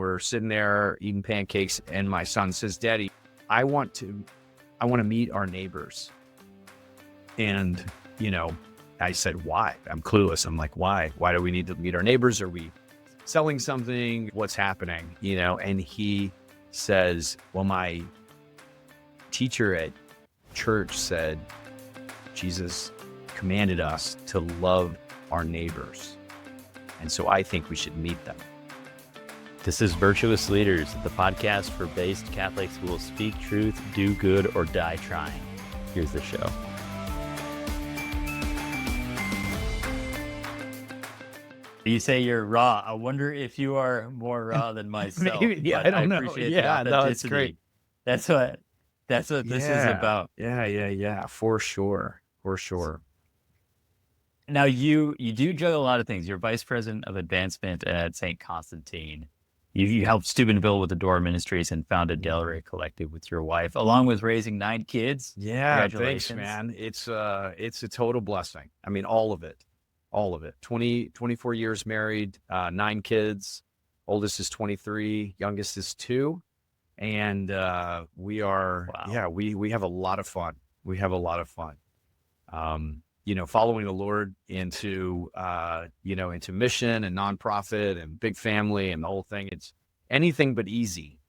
we're sitting there eating pancakes, and my son says, "Daddy, I want to meet our neighbors." And, I said, "Why?" I'm clueless. I'm like, "Why? Why do we need to meet our neighbors? Are we selling something? What's happening?" And he says, "Well, my teacher at church said Jesus commanded us to love our neighbors. And so I think we should meet them." This is Virtuous Leaders, the podcast for based Catholics who will speak truth, do good, or die trying. Here's the show. You say you're raw. I wonder if you are more raw than myself. Maybe, yeah, I don't know. appreciate Yeah, the no, authenticity. it's great. That's what this is about. Yeah, for sure. Now you do juggle a lot of things. You're vice president of advancement at St. Constantine. You helped Steubenville with the Door Ministries and founded Delray Collective with your wife, along with raising 9 kids. Yeah, thanks, Congratulations. man. It's a total blessing. I mean, all of it. 24 years married, 9 kids. Oldest is 23, youngest is 2. And we are, we have a lot of fun. Following the Lord into mission and nonprofit and big family and the whole thing. It's anything but easy.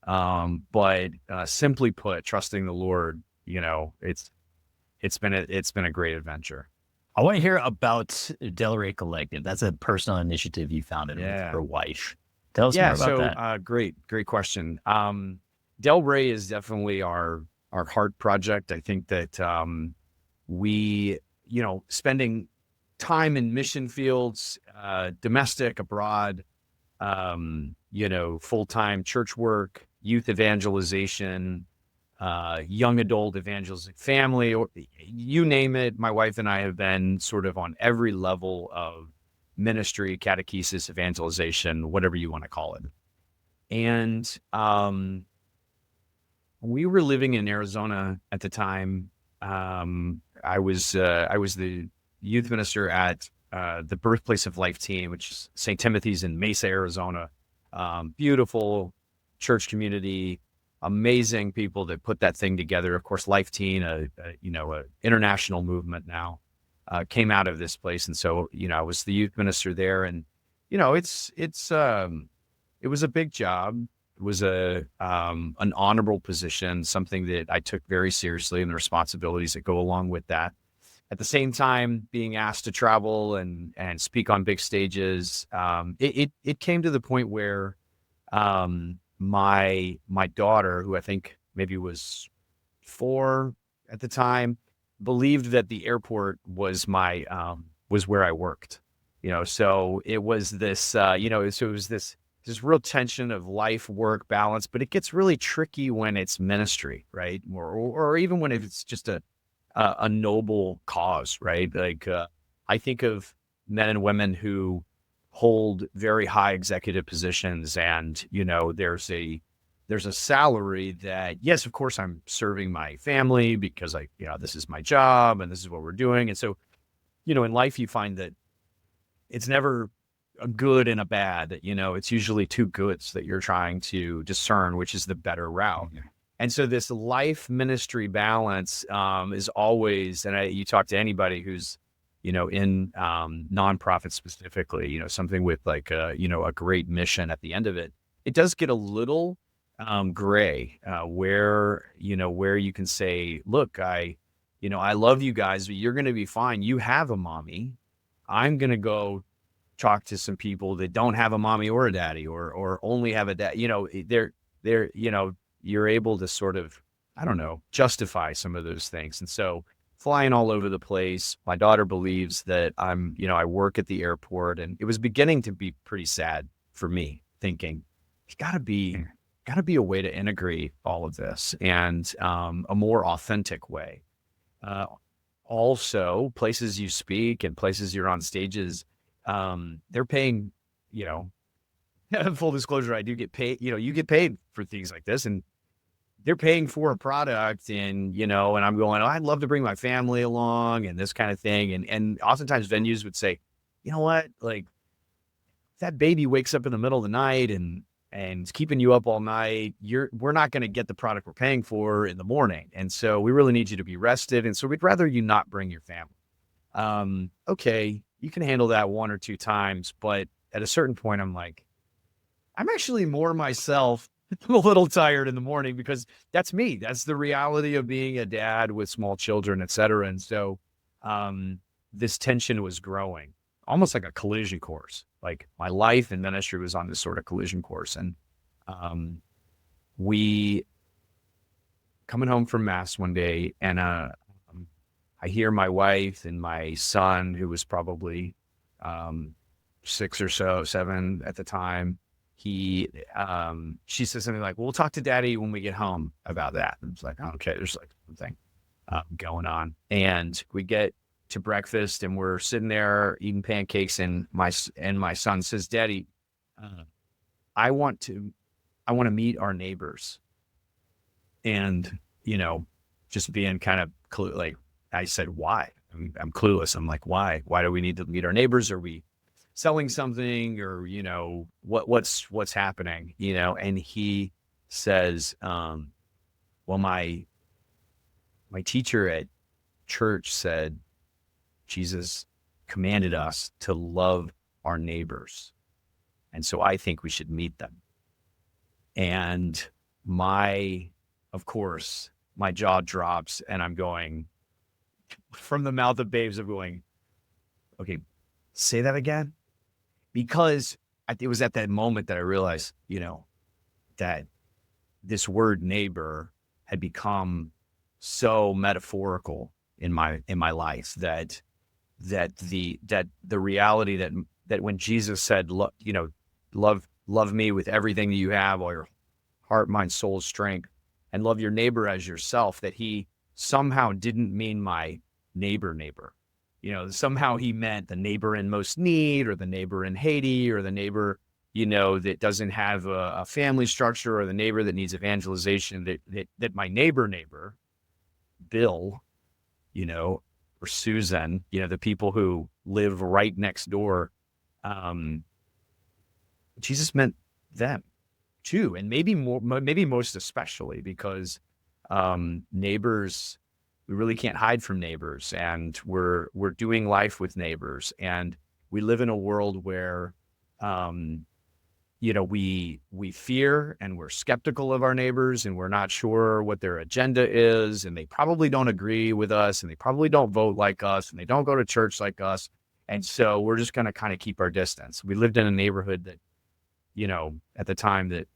But simply put, trusting the Lord, it's been a great adventure. I want to hear about Delray Collective. That's a personal initiative you founded with your wife. Tell us more about that. Great question. Delray is definitely our heart project. I think that we, spending time in mission fields, domestic, abroad, full-time church work, youth evangelization, young adult evangelism, family, or you name it. My wife and I have been sort of on every level of ministry, catechesis, evangelization, whatever you want to call it. And we were living in Arizona at the time. I was the youth minister at the Birthplace of Life team, which is St. Timothy's in Mesa, Arizona. Beautiful church community, amazing people that put that thing together. Of course, Life Teen, a international movement now, came out of this place. And so, I was the youth minister there, and, it was a big job. It was an honorable position, something that I took very seriously, and the responsibilities that go along with that. At the same time, being asked to travel and speak on big stages, it came to the point where my daughter, who I think maybe was 4 at the time, believed that the airport was was where I worked. So it was this, it was this real tension of life, work balance, but it gets really tricky when it's ministry, right? Or even when it's just a noble cause, right? Like, I think of men and women who hold very high executive positions, and, there's a salary that, yes, of course, I'm serving my family because this is my job and this is what we're doing. And so, in life, you find that it's never a good and a bad, it's usually 2 goods that you're trying to discern, which is the better route. Mm-hmm. And so this life ministry balance is always, and you talk to anybody who's, in nonprofit specifically, something with like a great mission at the end of it, it does get a little gray, where you can say, look, I love you guys, but you're going to be fine. You have a mommy. I'm going to go talk to some people that don't have a mommy or a daddy, or only have a dad. You're able to sort of, justify some of those things. And so flying all over the place, my daughter believes that I work at the airport, and it was beginning to be pretty sad for me, thinking there's gotta be a way to integrate all of this, and a more authentic way. Also, places you speak and places you're on stages, they're paying, full disclosure, I do get paid, you get paid for things like this, and they're paying for a product, and, and I'm going, I'd love to bring my family along and this kind of thing. And oftentimes venues would say, you know what, like, that baby wakes up in the middle of the night and and it's keeping you up all night, we're not going to get the product we're paying for in the morning. And so we really need you to be rested. And so we'd rather you not bring your family. Okay, you can handle that one or two times, but at a certain point, I'm like, I'm actually more myself. I'm a little tired in the morning because that's me. That's the reality of being a dad with small children, et cetera. And so this tension was growing, almost like a collision course. Like my life and ministry was on this sort of collision course. And we coming home from mass one day, and I hear my wife and my son, who was probably 6 or so, 7 at the time. She says something like, well, we'll talk to daddy when we get home about that. And it's like, oh, okay, there's like something going on. And we get to breakfast and we're sitting there eating pancakes, and my son says, Daddy, I want to meet our neighbors. And, just being kind of like, I said, why? I'm clueless. I'm like, why? Why do we need to meet our neighbors? Are we selling something, or, what's happening, And he says, well, my teacher at church said Jesus commanded us to love our neighbors. And so I think we should meet them. And of course, my jaw drops, and I'm going, from the mouth of babes, of going, okay, say that again. Because it was at that moment that I realized, that this word neighbor had become so metaphorical in my life that the reality that when Jesus said, love me with everything that you have, all your heart, mind, soul, strength, and love your neighbor as yourself, that he somehow didn't mean my neighbor. Somehow he meant the neighbor in most need, or the neighbor in Haiti, or the neighbor, that doesn't have a family structure, or the neighbor that needs evangelization, that my neighbor, Bill, or Susan, the people who live right next door. Jesus meant them too. And maybe most especially because neighbors, we really can't hide from neighbors, and we're doing life with neighbors, and we live in a world where we fear, and we're skeptical of our neighbors, and we're not sure what their agenda is, and they probably don't agree with us, and they probably don't vote like us, and they don't go to church like us. And so we're just going to kind of keep our distance. We lived in a neighborhood that, at the time, that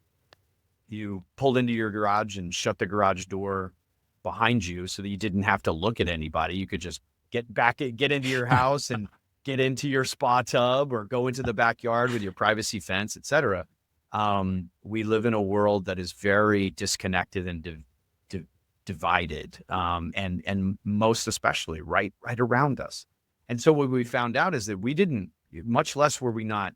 you pulled into your garage and shut the garage door behind you so that you didn't have to look at anybody. You could just get into your house and get into your spa tub, or go into the backyard with your privacy fence, etc. We live in a world that is very disconnected and divided, and most especially right around us. And so what we found out is that we didn't, much less were we not,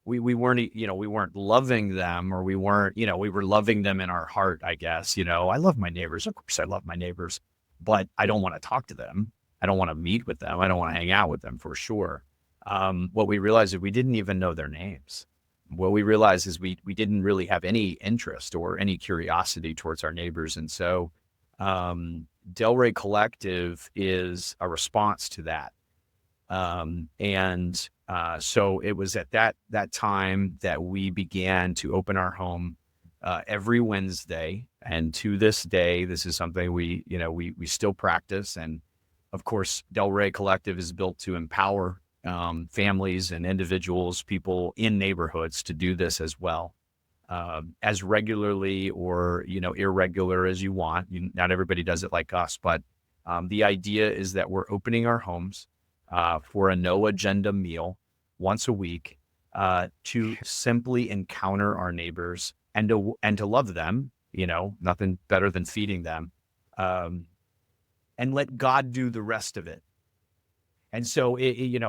we weren't loving them, or we weren't, we were loving them in our heart, I guess. I love my neighbors. Of course I love my neighbors, but I don't want to talk to them. I don't want to meet with them. I don't want to hang out with them, for sure. What we realized is we didn't even know their names. What we realized is we didn't really have any interest or any curiosity towards our neighbors. And so Delray Collective is a response to that. So it was at that time that we began to open our home every Wednesday. And to this day, this is something we still practice. And of course, Delray Collective is built to empower families and individuals, people in neighborhoods, to do this as well, as regularly or irregular as you want. Not everybody does it like us, but the idea is that we're opening our homes for a no agenda meal once a week to simply encounter our neighbors and to love them. Nothing better than feeding them. And let God do the rest of it. And so,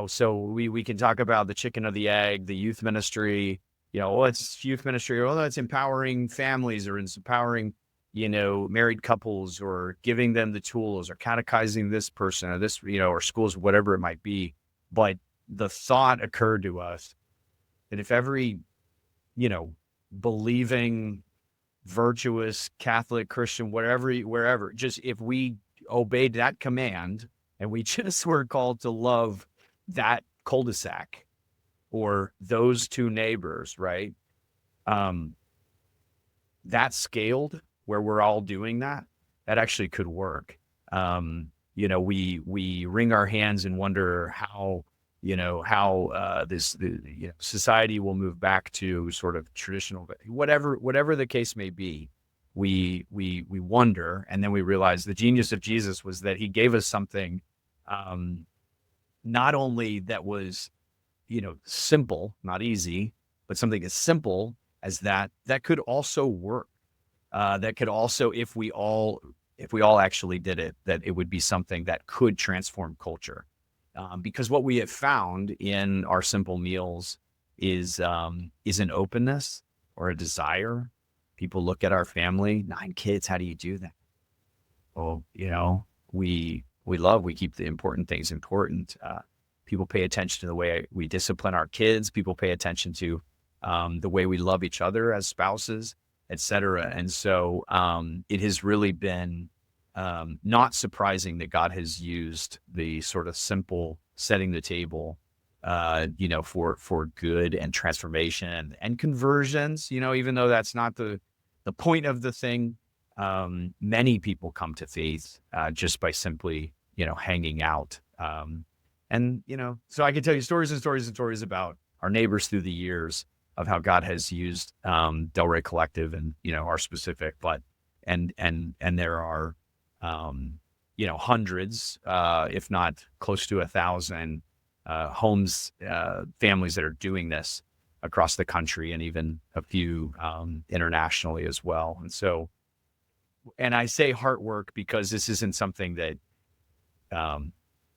so we can talk about the chicken or the egg, the youth ministry, it's youth ministry, it's empowering families, or it's empowering, married couples, or giving them the tools, or catechizing this person, or this, or schools, whatever it might be. But the thought occurred to us that if every, believing, virtuous Catholic, Christian, wherever, just if we obeyed that command and we just were called to love that cul-de-sac or those two neighbors, right? Um, that scaled where we're all doing that, that actually could work. We wring our hands and wonder how society will move back to sort of traditional, whatever the case may be. We wonder, and then we realize the genius of Jesus was that he gave us something, not only that was simple, not easy, but something as simple as that could also work. That could also, if we all actually did it, that it would be something that could transform culture. Because what we have found in our simple meals is an openness or a desire. People look at our family, 9 kids. How do you do that? Well, we keep the important things important. People pay attention to the way we discipline our kids. People pay attention to the way we love each other as spouses, et cetera. And so it has really been not surprising that God has used the sort of simple setting the table, for good and transformation and conversions, even though that's not the point of the thing. Many people come to faith just by simply, hanging out. So I can tell you stories and stories and stories about our neighbors through the years of how God has used Delray Collective and, our specific, but and there are hundreds, if not close to 1,000 homes, families that are doing this across the country, and even a few internationally as well. And so, and I say heart work because this isn't something that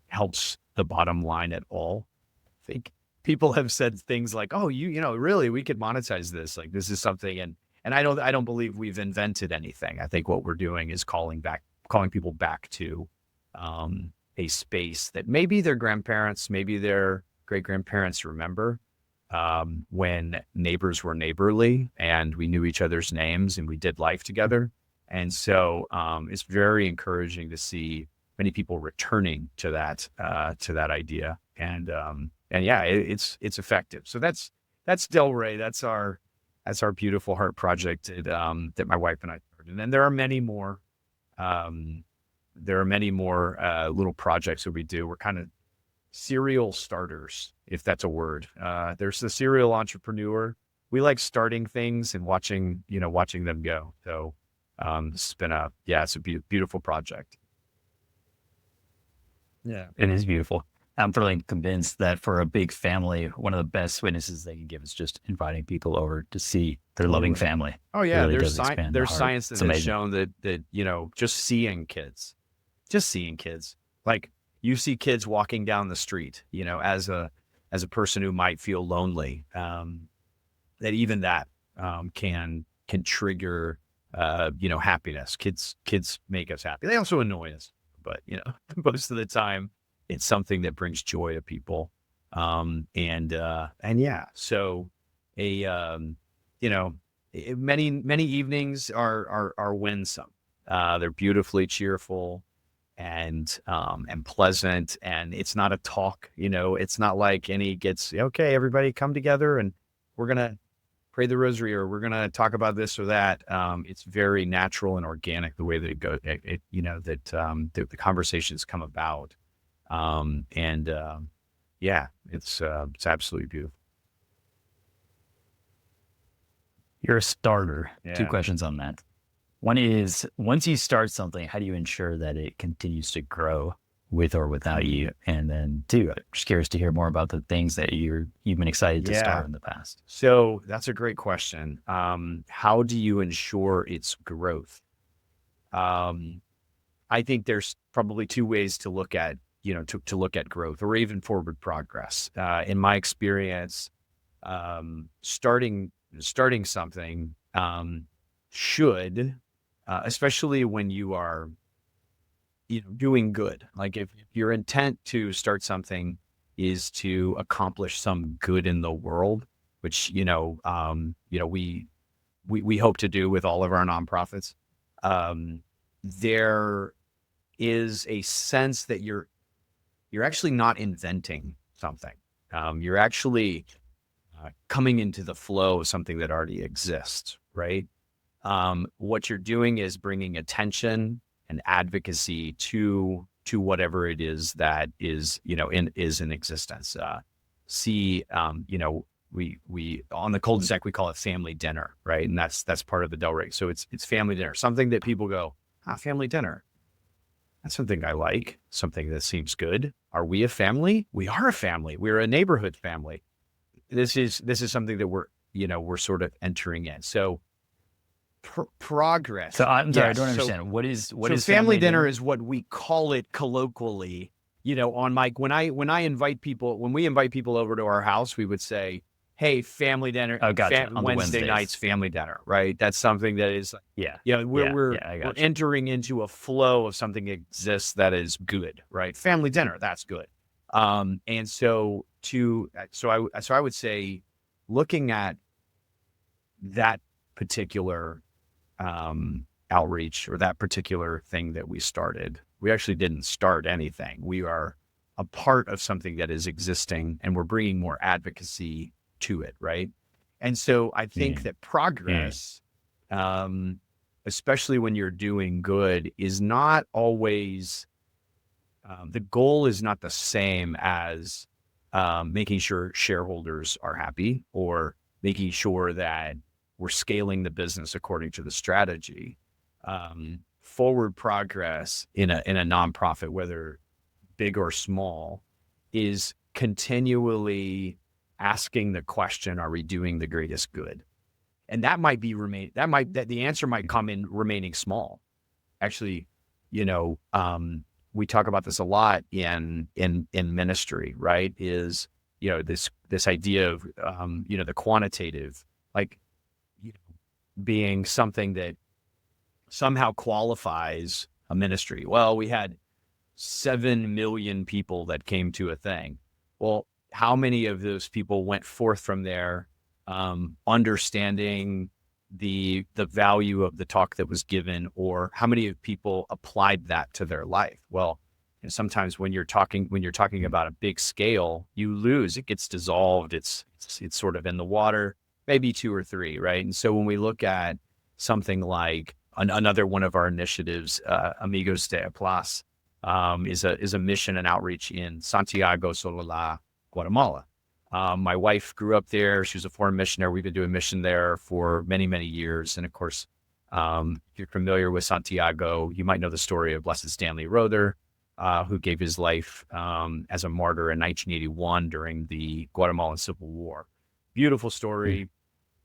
helps the bottom line at all. I think people have said things like, "Oh, really, we could monetize this. Like, this is something." And I don't believe we've invented anything. I think what we're doing is calling people back to a space that maybe their grandparents, maybe their great grandparents remember, when neighbors were neighborly and we knew each other's names and we did life together. And so it's very encouraging to see many people returning to that idea. And yeah, it's effective. So that's Delray. That's our beautiful heart project that my wife and I started. And then there are many more. There are many more little projects that we do. We're kind of serial starters, if that's a word. There's the serial entrepreneur. We like starting things and watching them go. So it's been it's a beautiful project. Yeah, it is beautiful. I'm fairly convinced that for a big family, one of the best witnesses they can give is just inviting people over to see their loving family. Oh It yeah, really there's does expand the heart. science that It's has amazing. shown that just seeing kids, like you see kids walking down the street, as a person who might feel lonely, that even that can trigger happiness. Kids make us happy. They also annoy us, but most of the time it's something that brings joy to people. And yeah, so many evenings are winsome. They're beautifully cheerful and pleasant, and it's not a talk. It's not like Ennie gets, okay, everybody come together and we're gonna pray the rosary or we're gonna talk about this or that. It's very natural and organic the way that it goes. The conversations come about. Yeah, it's absolutely beautiful. You're a starter. Two Yeah. questions on that. One is, once you start something, how do you ensure that it continues to grow with or without you? And then two, I'm just curious to hear more about the things that you've been excited to Yeah. start in the past. So that's a great question. How do you ensure its growth? I think there's probably two ways to look at, to look at growth or even forward progress. In my experience, starting something should, especially when you are, doing good. Like if your intent to start something is to accomplish some good in the world, which we we hope to do with all of our nonprofits. There is a sense that you're actually not inventing something. You're actually coming into the flow of something that already exists, right? What you're doing is bringing attention and advocacy to whatever it is that is, is in existence. We on the cul-de-sac, we call it family dinner, right? And that's part of the Delray. So it's family dinner, something that people go, family dinner. That's something I like, something that seems good. Are we a family? We are a family. We're a neighborhood family. This is something that we're sort of entering in. So progress. So I'm sorry, I Yes. don't understand. What is family dinner is what we call it colloquially. On Mike, when we invite people over to our house, we would say, hey, family dinner. Oh, gotcha. On Wednesday nights, family dinner, right? That's something that is, we're entering into a flow of something that exists that is good, right? Family dinner, that's good. And so I would say, looking at that particular outreach or that particular thing that we started, we actually didn't start anything. We are a part of something that is existing, and we're bringing more advocacy to it, right? And so I think that progress, especially when you're doing good, is not always, the goal is not the same as making sure shareholders are happy or making sure that we're scaling the business according to the strategy. Forward progress in a nonprofit, whether big or small, is continually asking the question, are we doing the greatest good? And that might be the answer might come in remaining small. Actually, we talk about this a lot in ministry, right? Is, this idea of, the quantitative, like, being something that somehow qualifies a ministry. Well, we had 7 million people that came to a thing. Well, how many of those people went forth from there, understanding the value of the talk that was given, or how many people applied that to their life? Well, sometimes when you're talking about a big scale, you lose, it gets dissolved. It's sort of in the water, maybe 2 or 3, right? And so when we look at something like another one of our initiatives, Amigos de Place, is a mission and outreach in Santiago, Sololá, Guatemala. My wife grew up there. She was a foreign missionary. We've been doing mission there for many, many years. And of course, if you're familiar with Santiago, you might know the story of Blessed Stanley Rother, who gave his life as a martyr in 1981 during the Guatemalan Civil War. Beautiful story.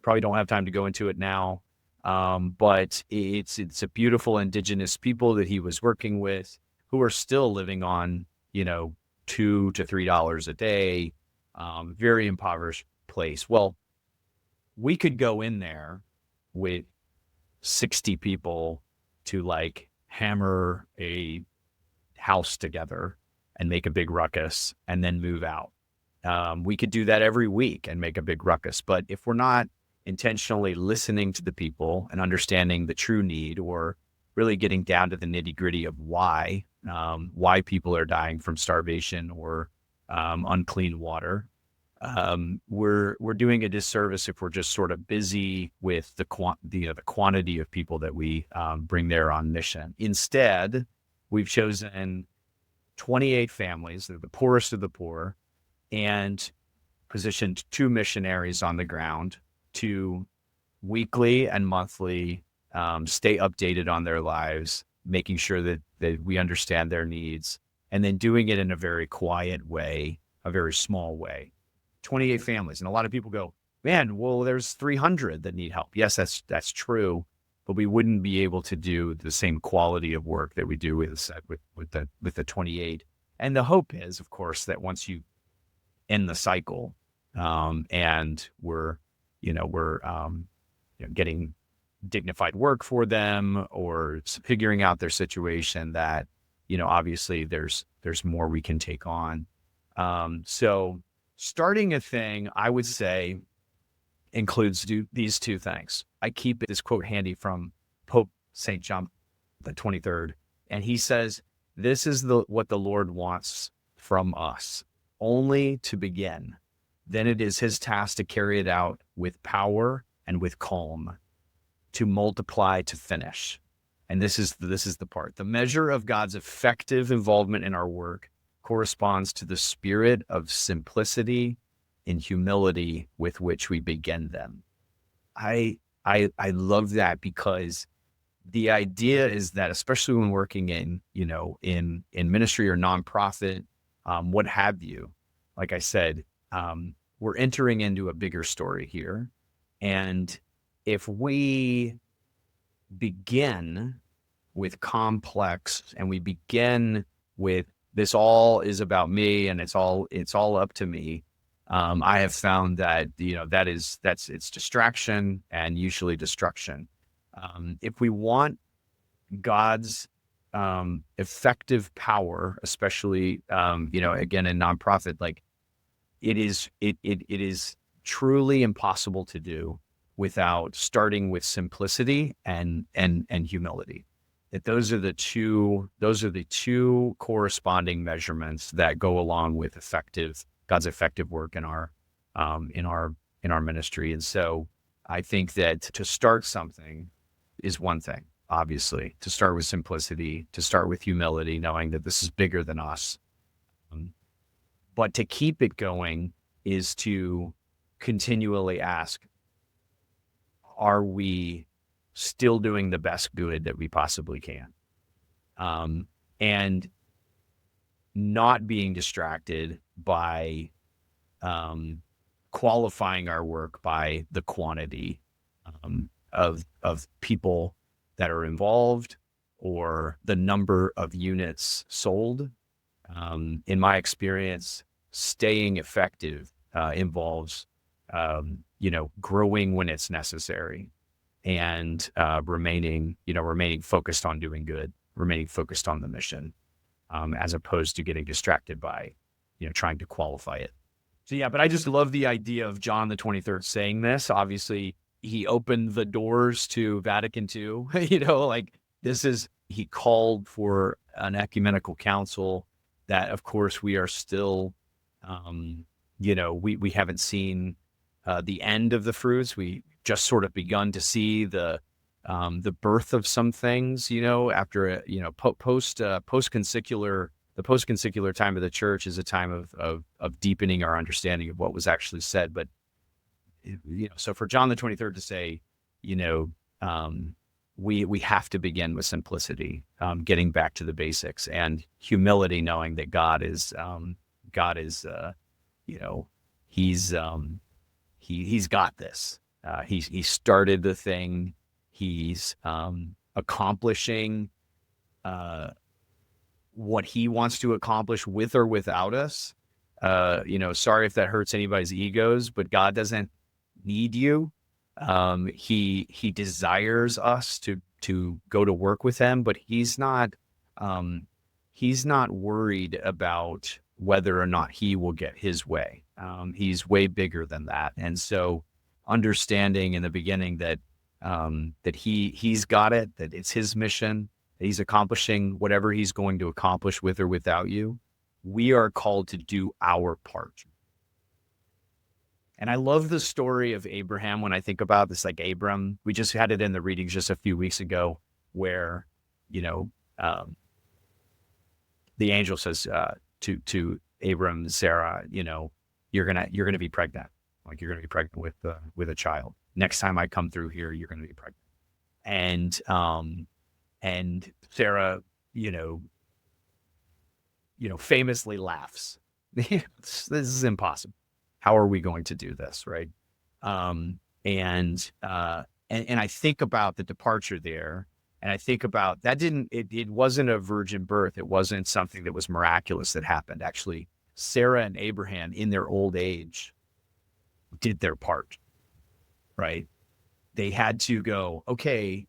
Probably don't have time to go into it now. But it's a beautiful indigenous people that he was working with, who are still living on, $2 to $3 a day, very impoverished place. Well, we could go in there with 60 people to hammer a house together and make a big ruckus and then move out. We could do that every week and make a big ruckus. But if we're not intentionally listening to the people and understanding the true need, or really getting down to the nitty gritty of why people are dying from starvation or unclean water, we're doing a disservice if we're just sort of busy with the quantity of people that we bring there on mission. Instead, we've chosen 28 families, they're the poorest of the poor, and positioned 2 missionaries on the ground to weekly and monthly stay updated on their lives, making sure that we understand their needs, and then doing it in a very quiet way, a very small way. 28 families. And a lot of people go, man, well, there's 300 that need help. Yes, that's true, but we wouldn't be able to do the same quality of work that we do with the 28. And the hope is, of course, that once you end the cycle, and we're getting dignified work for them, or figuring out their situation, that, obviously there's more we can take on. So starting a thing, I would say, includes these two things. I keep this quote handy from Pope St. John the 23rd, and he says, "This is what the Lord wants from us, only to begin. Then it is his task to carry it out with power and with calm, to multiply, to finish." And this is the part. The measure of God's effective involvement in our work corresponds to the spirit of simplicity and humility with which we begin them. I love that, because the idea is that, especially when working in, in ministry or nonprofit, what have you, like I said, we're entering into a bigger story here. And if we begin with complex, and we begin with this all is about me and it's all up to me, I have found that, it's distraction and usually destruction. If we want God's effective power, especially, again, in nonprofit, like it is truly impossible to do without starting with simplicity and humility. That those are the two corresponding measurements that go along with God's effective work in our ministry. And so I think that to start something is one thing, obviously, to start with simplicity, to start with humility, knowing that this is bigger than us. But to keep it going is to continually ask, are we still doing the best good that we possibly can? And not being distracted by qualifying our work by the quantity of people that are involved or the number of units sold. In my experience, staying effective involves growing when it's necessary, and remaining focused on doing good, remaining focused on the mission, as opposed to getting distracted by, trying to qualify it. So yeah, but I just love the idea of John the 23rd saying this. Obviously, he opened the doors to Vatican II. He called for an ecumenical council that, of course, we are still, we haven't seen the end of the fruits. We just sort of begun to see the birth of some things, after post-conciliar. The post-conciliar time of the church is a time of deepening our understanding of what was actually said. But so for John the 23rd to say, we have to begin with simplicity, getting back to the basics, and humility, knowing that God is he's got this. He started the thing. He's accomplishing what he wants to accomplish with or without us. Sorry if that hurts anybody's egos, but God doesn't need you. He desires us to go to work with him, but he's not worried about whether or not he will get his way. He's way bigger than that. And so understanding in the beginning that he's got it, that it's his mission, that he's accomplishing whatever he's going to accomplish with or without you. We are called to do our part. And I love the story of Abraham when I think about this, like Abram. We just had it in the readings just a few weeks ago, where, the angel says to Abram, Sarah, you're gonna be pregnant. Like, you're gonna be pregnant with a child. Next time I come through here, you're gonna be pregnant. And Sarah, famously laughs. This is impossible. How are we going to do this, right? And I think about the departure there, and I think about that it wasn't a virgin birth. It wasn't something that was miraculous that happened. Actually, Sarah and Abraham, in their old age, did their part, right? They had to go, okay,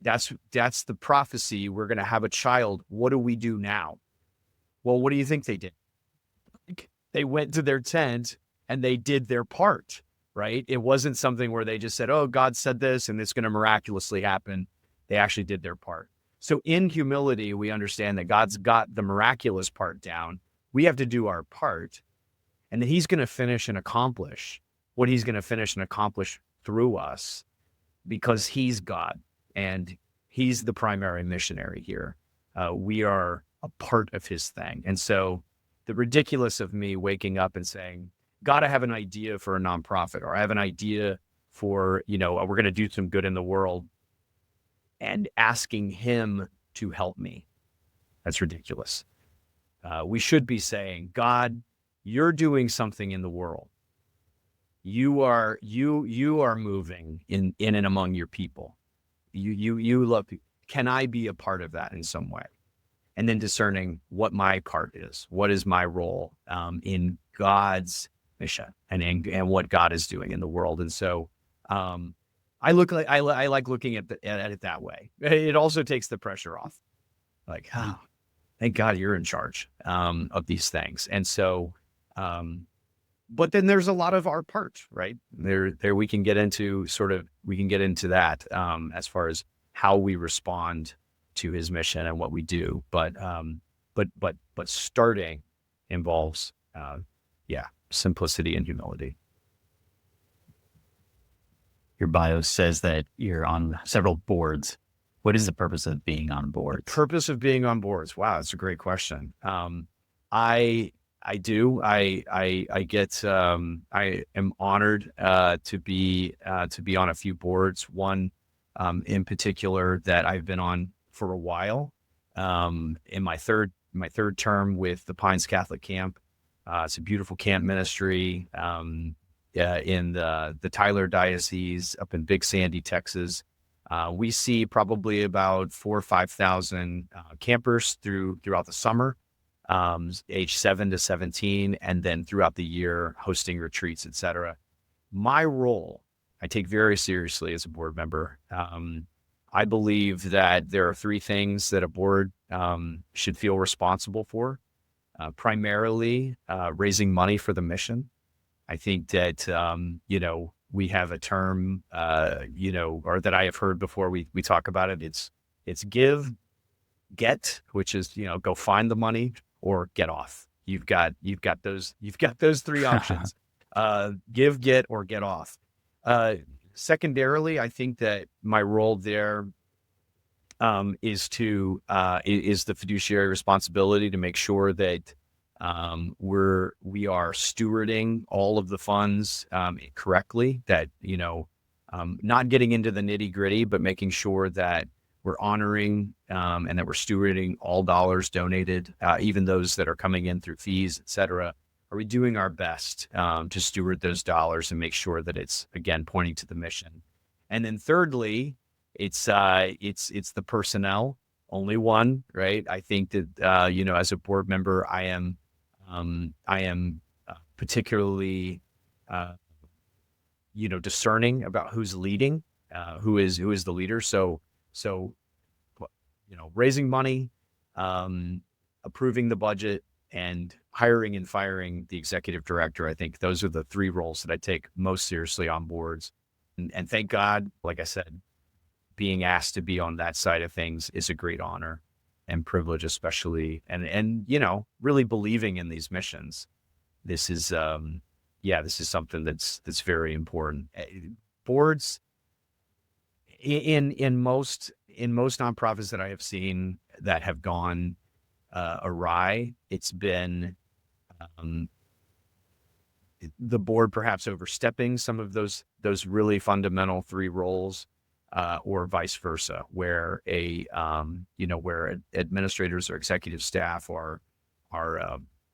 that's the prophecy. We're going to have a child. What do we do now? Well, what do you think they did? They went to their tent and they did their part. right? It wasn't something where they just said, oh, God said this and it's going to miraculously happen. They actually did their part. So in humility, we understand that God's got the miraculous part down. We have to do our part, and that he's going to finish and accomplish what he's going to finish and accomplish through us, because he's God and he's the primary missionary here. We are a part of his thing. And so the ridiculous of me waking up and saying, God, I have an idea for a nonprofit, or I have an idea for, we're going to do some good in the world, and asking him to help me. That's ridiculous. We should be saying, God, you're doing something in the world. You are moving in and among your people. You love people. Can I be a part of that in some way? And then discerning what my part is. What is my role in God's mission and what God is doing in the world? And so I like looking at it that way. It also takes the pressure off. Like, oh, thank God you're in charge of these things. And so, but then there's a lot of our part, right? There we can get into that as far as how we respond to his mission and what we do. But starting involves, simplicity and humility. Your bio says that you're on several boards. What is the purpose of being on boards? The purpose of being on boards? Wow, that's a great question. I am honored to be on a few boards. One in particular that I've been on for a while. In my third term with the Pines Catholic Camp. It's a beautiful camp ministry in the Tyler Diocese up in Big Sandy, Texas. We see probably about 4,000 or 5,000 campers throughout the summer, age 7 to 17, and then throughout the year hosting retreats, etc. My role, I take very seriously as a board member. I believe that there are three things that a board should feel responsible for. Primarily, raising money for the mission. I think that, we have a term, or that I have heard before we talk about it. It's give, get, which is, go find the money, or get off. You've got those three options, give, get, or get off. Secondarily, I think that my role there is the fiduciary responsibility to make sure that we are stewarding all of the funds correctly, that not getting into the nitty gritty, but making sure that we're honoring and that we're stewarding all dollars donated, even those that are coming in through fees, et cetera. Are we doing our best to steward those dollars and make sure that it's, again, pointing to the mission? And then thirdly, it's the personnel. Only one, right? I think that as a board member, I am particularly discerning about who's leading, who is the leader. So raising money, approving the budget, and hiring and firing the executive director. I think those are the three roles that I take most seriously on boards. And thank God, like I said, being asked to be on that side of things is a great honor and privilege, especially, and really believing in these missions. This is something that's very important. Boards in most nonprofits that I have seen that have gone awry, it's been the board perhaps overstepping some of those really fundamental three roles, or vice versa, where where administrators or executive staff are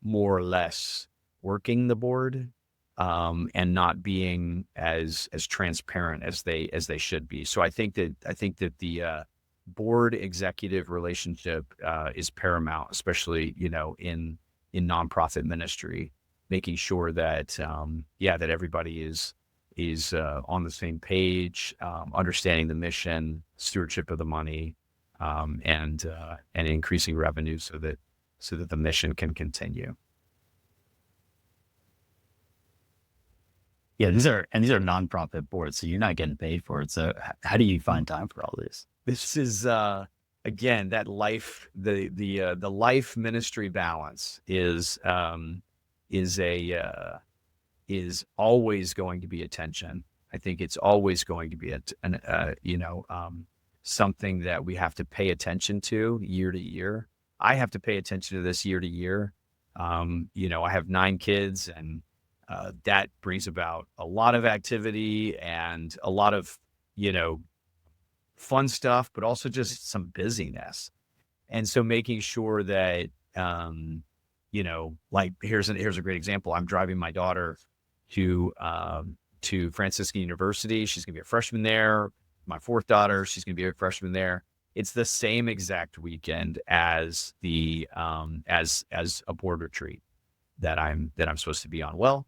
more or less working the board and not being as transparent as they should be. So I think that the board executive relationship is paramount, especially in nonprofit ministry, making sure that that everybody is on the same page, understanding the mission, stewardship of the money, and increasing revenue so that the mission can continue. Yeah, these are nonprofit boards, so you're not getting paid for it. So how do you find time for all this? This is again that life the life ministry balance is a is always going to be attention. I think it's always going to be something that we have to pay attention to year to year. I have to pay attention to this year to year. I have 9 kids, and that brings about a lot of activity and a lot of, fun stuff, but also just some busyness. And so making sure that, like here's a great example. I'm driving my daughter to Franciscan University. She's going to be a freshman there. My 4th daughter, she's going to be a freshman there. It's the same exact weekend as the as a board retreat that I'm supposed to be on. Well,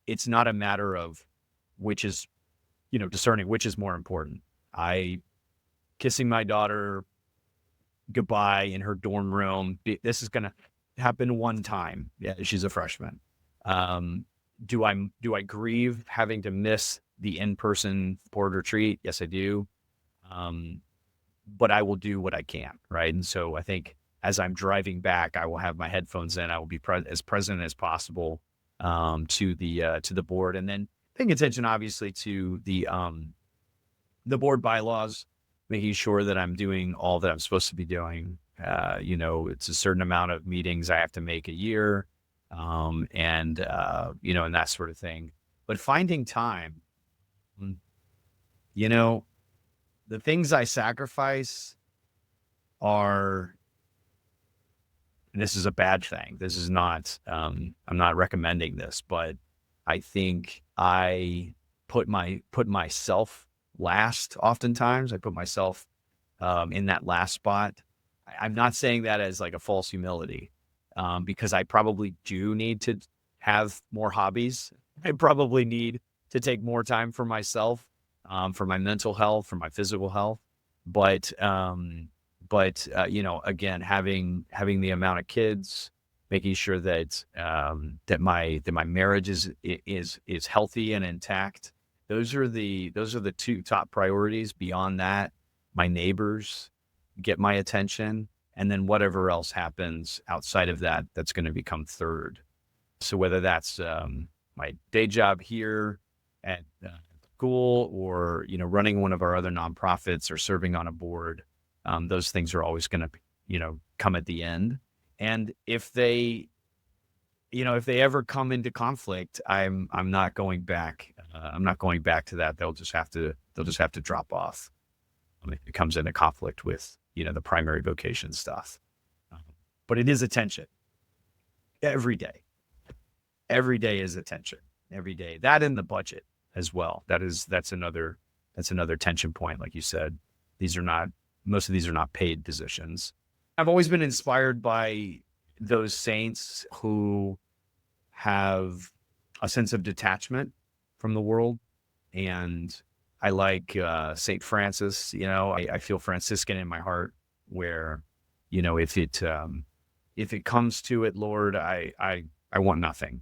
it's not a matter of which is, discerning which is more important. Kissing my daughter goodbye in her dorm room. This is going to happen one time. Yeah, she's a freshman. Do I grieve having to miss the in-person board retreat? Yes, I do. But I will do what I can, right? And so I think as I'm driving back, I will have my headphones in. I will be as present as possible to the board, and then paying attention, obviously, to the board bylaws, making sure that I'm doing all that I'm supposed to be doing. It's a certain amount of meetings I have to make a year, and that sort of thing. But finding time, the things I sacrifice are, and this is a bad thing. This is not, I'm not recommending this, but I think I put myself last. Oftentimes I put myself in that last spot. I'm not saying that as like a false humility, because I probably do need to have more hobbies. I probably need to take more time for myself, for my mental health, for my physical health. But again, having the amount of kids, making sure that that my marriage is healthy and intact. Those are the 2 top priorities. Beyond that, my neighbors get my attention, and then whatever else happens outside of that, that's going to become third. So whether that's my day job here at school, or running one of our other nonprofits, or serving on a board, those things are always going to come at the end. And if they ever come into conflict, I'm not going back. I'm not going back to that. They'll just have to drop off. If it comes into conflict with the primary vocation stuff. But it is attention every day. Every day is attention. Every day. That in the budget as well. That's another tension point. Like you said, most of these are not paid positions. I've always been inspired by those saints who have a sense of detachment from the world. And I like St. Francis. I feel Franciscan in my heart, where if it comes to it, Lord, I want nothing.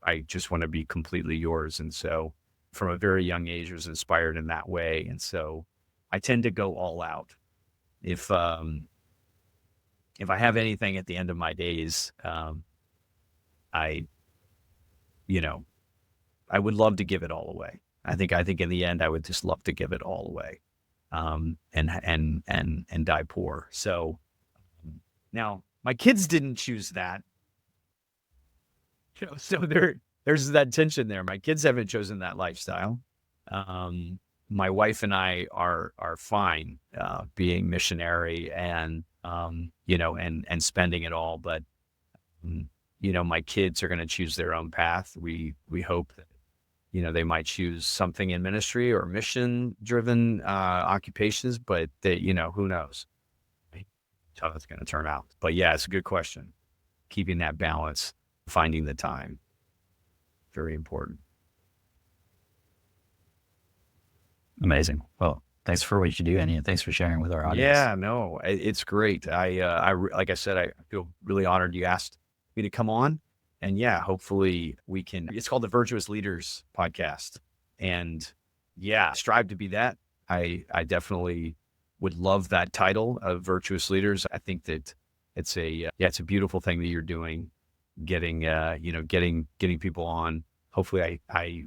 I just want to be completely yours. And so from a very young age, I was inspired in that way. And so I tend to go all out. If I have anything at the end of my days, I would love to give it all away. I think in the end, I would just love to give it all away, and die poor. So now my kids didn't choose that. So there's that tension there. My kids haven't chosen that lifestyle. My wife and I are fine being missionary and and spending it all, but my kids are going to choose their own path. We hope that they might choose something in ministry or mission driven occupations, but who knows how that's going to turn out. But yeah, it's a good question. Keeping that balance, finding the time, very important. Amazing. Well, thanks for what you do, Ennie, and thanks for sharing with our audience. Yeah, no, it's great. Like I said, I feel really honored you asked me to come on, And yeah, hopefully we can, it's called the Virtuous Leaders Podcast. And yeah, strive to be that. I definitely would love that title of Virtuous Leaders. I think that it's it's a beautiful thing that you're doing, getting, getting people on. Hopefully I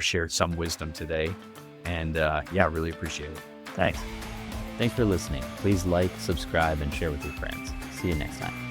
shared some wisdom today, and really appreciate it. Thanks. Thanks for listening. Please like, subscribe, and share with your friends. See you next time.